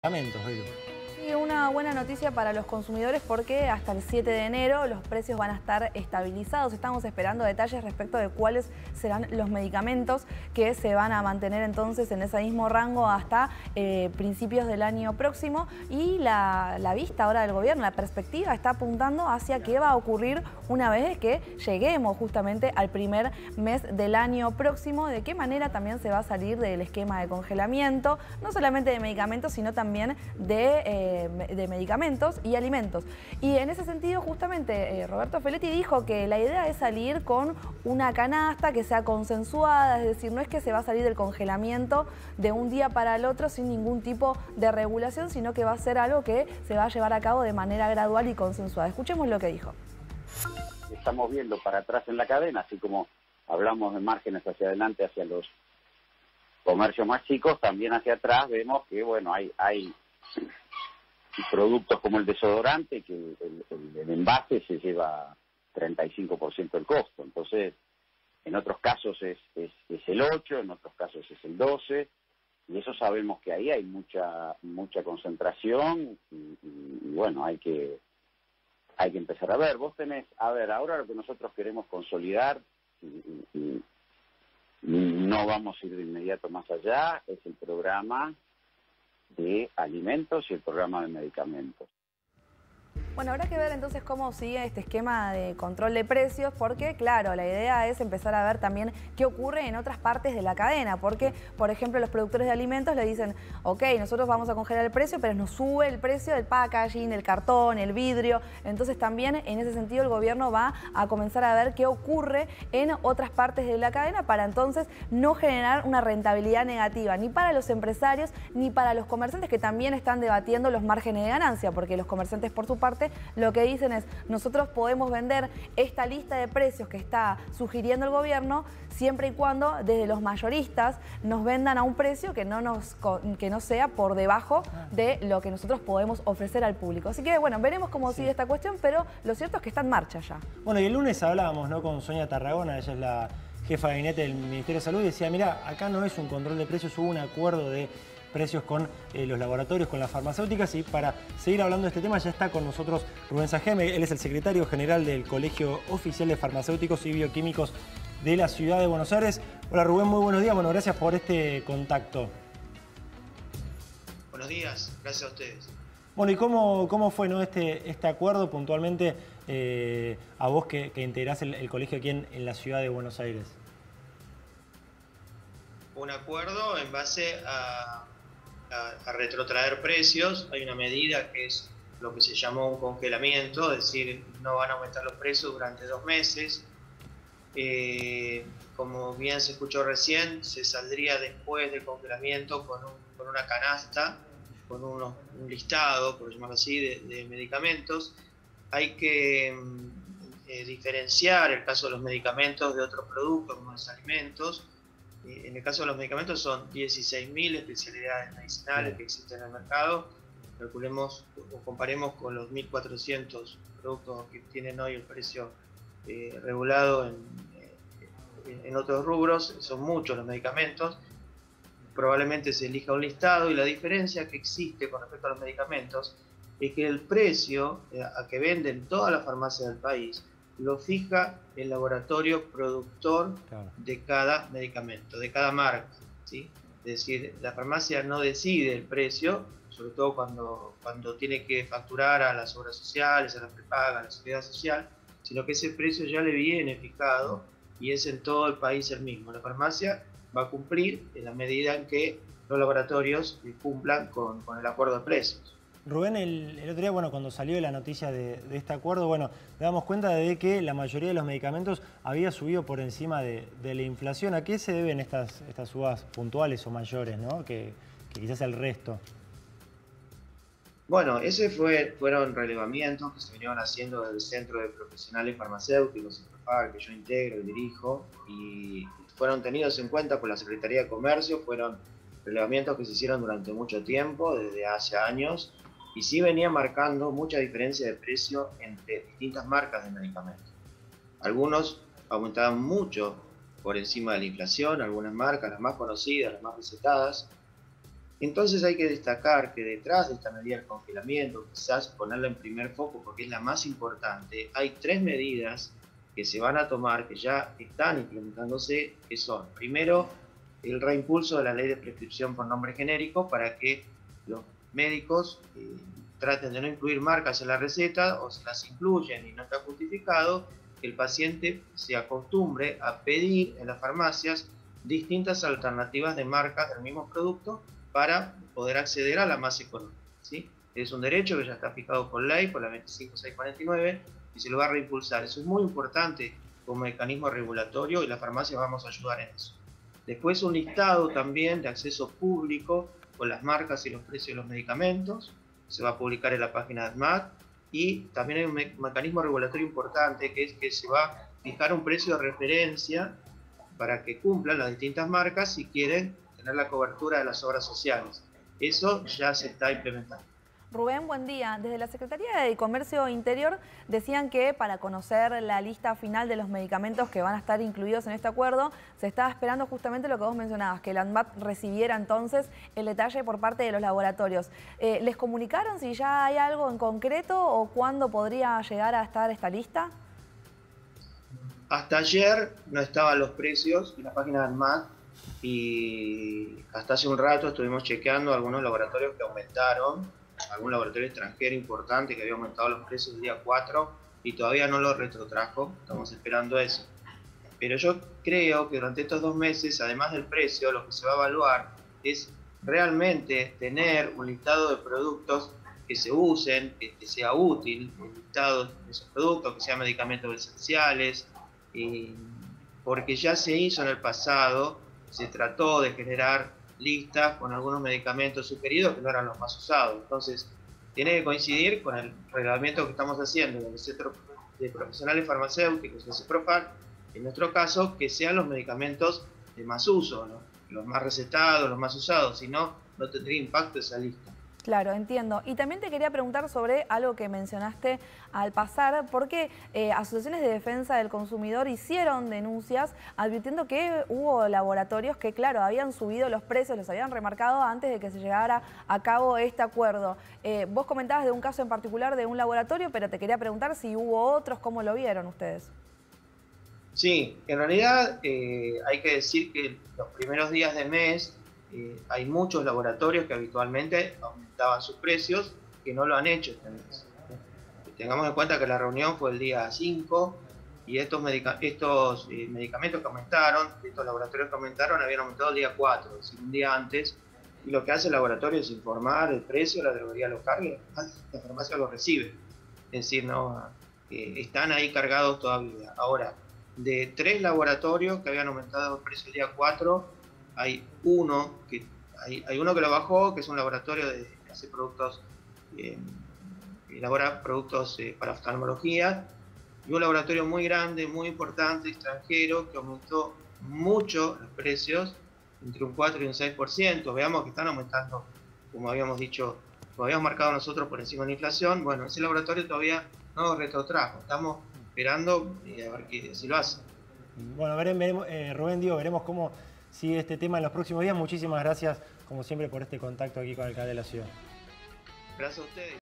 Medicamentos, Belu. Y una buena noticia para los consumidores porque hasta el 7 de enero los precios van a estar estabilizados. Estamos esperando detalles respecto de cuáles serán los medicamentos que se van a mantener entonces en ese mismo rango hasta principios del año próximo. Y la vista ahora del gobierno, la perspectiva está apuntando hacia qué va a ocurrir una vez que lleguemos justamente al primer mes del año próximo, de qué manera también se va a salir del esquema de congelamiento, no solamente de medicamentos, sino también de medicamentos y alimentos. Y en ese sentido, justamente, Roberto Feletti dijo que la idea es salir con una canasta que sea consensuada, es decir, no es que se va a salir del congelamiento de un día para el otro sin ningún tipo de regulación, sino que va a ser algo que se va a llevar a cabo de manera gradual y consensuada. Escuchemos lo que dijo. Estamos viendo para atrás en la cadena, así como hablamos de márgenes hacia adelante, hacia los comercios más chicos, también hacia atrás vemos que, bueno, hay productos como el desodorante, que el envase se lleva 35% del costo. Entonces, en otros casos es el 8, en otros casos es el 12, y eso sabemos que ahí hay mucha concentración, y bueno, hay que empezar a ver. Vos tenés, ahora lo que nosotros queremos consolidar, y no vamos a ir de inmediato más allá, es el programa de alimentos y el programa de medicamentos. Bueno, habrá que ver entonces cómo sigue este esquema de control de precios, porque claro, la idea es empezar a ver también qué ocurre en otras partes de la cadena, porque, por ejemplo, los productores de alimentos le dicen, ok, nosotros vamos a congelar el precio, pero nos sube el precio del packaging, el cartón, el vidrio. Entonces también en ese sentido el gobierno va a comenzar a ver qué ocurre en otras partes de la cadena para entonces no generar una rentabilidad negativa, ni para los empresarios, ni para los comerciantes, que también están debatiendo los márgenes de ganancia, porque los comerciantes por su parte lo que dicen es, nosotros podemos vender esta lista de precios que está sugiriendo el gobierno siempre y cuando desde los mayoristas nos vendan a un precio que no sea por debajo de lo que nosotros podemos ofrecer al público. Así que bueno, veremos cómo sigue esta cuestión, pero lo cierto es que está en marcha ya. Bueno, y el lunes hablábamos, ¿no?, con Sonia Tarragona, ella es la jefa de gabinete del Ministerio de Salud, y decía, mira, acá no es un control de precios, hubo un acuerdo de precios con los laboratorios, con las farmacéuticas. Y para seguir hablando de este tema ya está con nosotros Rubén Sajeme, él es el secretario general del Colegio Oficial de Farmacéuticos y Bioquímicos de la Ciudad de Buenos Aires. Hola Rubén, muy buenos días, bueno, gracias por este contacto. Buenos días, gracias a ustedes. Bueno, ¿y cómo fue, ¿no?, este acuerdo puntualmente a vos que integrás el colegio aquí en la Ciudad de Buenos Aires? Un acuerdo en base a retrotraer precios. Hay una medida que es lo que se llamó un congelamiento, es decir, no van a aumentar los precios durante 2 meses. Como bien se escuchó recién, se saldría después del congelamiento con una canasta, con un listado, por llamarlo así, de medicamentos. Hay que diferenciar el caso de los medicamentos de otros productos como los alimentos. En el caso de los medicamentos son 16.000 especialidades medicinales que existen en el mercado. Calculemos o comparemos con los 1.400 productos que tienen hoy el precio regulado en otros rubros. Son muchos los medicamentos. Probablemente se elija un listado, y la diferencia que existe con respecto a los medicamentos es que el precio a que venden todas las farmacias del país lo fija el laboratorio productor de cada medicamento, de cada marca, ¿sí? Es decir, la farmacia no decide el precio, sobre todo cuando tiene que facturar a las obras sociales, a las prepagas, a la seguridad social, sino que ese precio ya le viene fijado y es en todo el país el mismo. La farmacia va a cumplir en la medida en que los laboratorios cumplan con el acuerdo de precios. Rubén, el otro día, bueno, cuando salió la noticia de este acuerdo, bueno, nos damos cuenta de que la mayoría de los medicamentos había subido por encima de la inflación. ¿A qué se deben estas subas puntuales o mayores, ¿no?, que quizás el resto? Bueno, fueron relevamientos que se vinieron haciendo del Centro de Profesionales Farmacéuticos, que yo integro y dirijo, y fueron tenidos en cuenta por la Secretaría de Comercio. Fueron relevamientos que se hicieron durante mucho tiempo, desde hace años, y sí venía marcando mucha diferencia de precio entre distintas marcas de medicamentos. Algunos aumentaban mucho por encima de la inflación, algunas marcas, las más conocidas, las más recetadas, Entonces hay que destacar que detrás de esta medida del congelamiento, quizás ponerla en primer foco porque es la más importante, hay 3 medidas que se van a tomar, que ya están implementándose, que son, primero, el reimpulso de la ley de prescripción por nombre genérico para que los médicos traten de no incluir marcas en la receta, o si las incluyen y no está justificado, que el paciente se acostumbre a pedir en las farmacias distintas alternativas de marcas del mismo producto para poder acceder a la más económica, ¿sí? Es un derecho que ya está fijado por ley, por la 25649, y se lo va a reimpulsar. Eso es muy importante como mecanismo regulatorio y las farmacias vamos a ayudar en eso. Después un listado también de acceso público con las marcas y los precios de los medicamentos, se va a publicar en la página de SMAT, y también hay un mecanismo regulatorio importante que es que se va a fijar un precio de referencia para que cumplan las distintas marcas si quieren tener la cobertura de las obras sociales. Eso ya se está implementando. Rubén, buen día. Desde la Secretaría de Comercio Interior decían que para conocer la lista final de los medicamentos que van a estar incluidos en este acuerdo, se estaba esperando justamente lo que vos mencionabas, que el ANMAT recibiera entonces el detalle por parte de los laboratorios. ¿Les comunicaron si ya hay algo en concreto o cuándo podría llegar a estar esta lista? Hasta ayer no estaban los precios en la página de ANMAT y hasta hace un rato estuvimos chequeando algunos laboratorios que aumentaron, algún laboratorio extranjero importante que había aumentado los precios el día 4 y todavía no lo retrotrajo, estamos esperando eso. Pero yo creo que durante estos 2 meses, además del precio, lo que se va a evaluar es realmente tener un listado de productos que se usen, que sea útil, un listado de esos productos, que sean medicamentos esenciales, porque ya se hizo en el pasado, se trató de generar listas con algunos medicamentos sugeridos que no eran los más usados. Entonces, tiene que coincidir con el reglamento que estamos haciendo en el Centro de Profesionales Farmacéuticos, el CEPROFAR, en nuestro caso, que sean los medicamentos de más uso, ¿no? Los más recetados, los más usados, si no, no tendría impacto esa lista. Claro, entiendo. Y también te quería preguntar sobre algo que mencionaste al pasar, porque asociaciones de defensa del consumidor hicieron denuncias advirtiendo que hubo laboratorios que, claro, habían subido los precios, los habían remarcado antes de que se llevara a cabo este acuerdo. Vos comentabas de un caso en particular de un laboratorio, pero te quería preguntar si hubo otros, ¿cómo lo vieron ustedes? Sí, en realidad hay que decir que los primeros días del mes hay muchos laboratorios que habitualmente aumentaban sus precios que no lo han hecho este mes. Tengamos en cuenta que la reunión fue el día 5 y estos medicamentos que aumentaron, estos laboratorios que aumentaron, habían aumentado el día 4, es decir, un día antes. Y lo que hace el laboratorio es informar el precio, la droguería lo carga y la farmacia lo recibe. Es decir, no están ahí cargados todavía. Ahora, de 3 laboratorios que habían aumentado el precio el día 4, hay uno que lo bajó, que es un laboratorio que hace productos, elabora productos para oftalmología, y un laboratorio muy grande, muy importante, extranjero, que aumentó mucho los precios, entre un 4 y un 6%. Veamos que están aumentando, como habíamos dicho, como habíamos marcado nosotros por encima de la inflación. Bueno, ese laboratorio todavía no retrotrajo, estamos esperando a ver si lo hace. Bueno, veremos, Rubén, veremos cómo sigue este tema en los próximos días. Muchísimas gracias, como siempre, por este contacto aquí con el alcalde de la ciudad. Gracias a ustedes.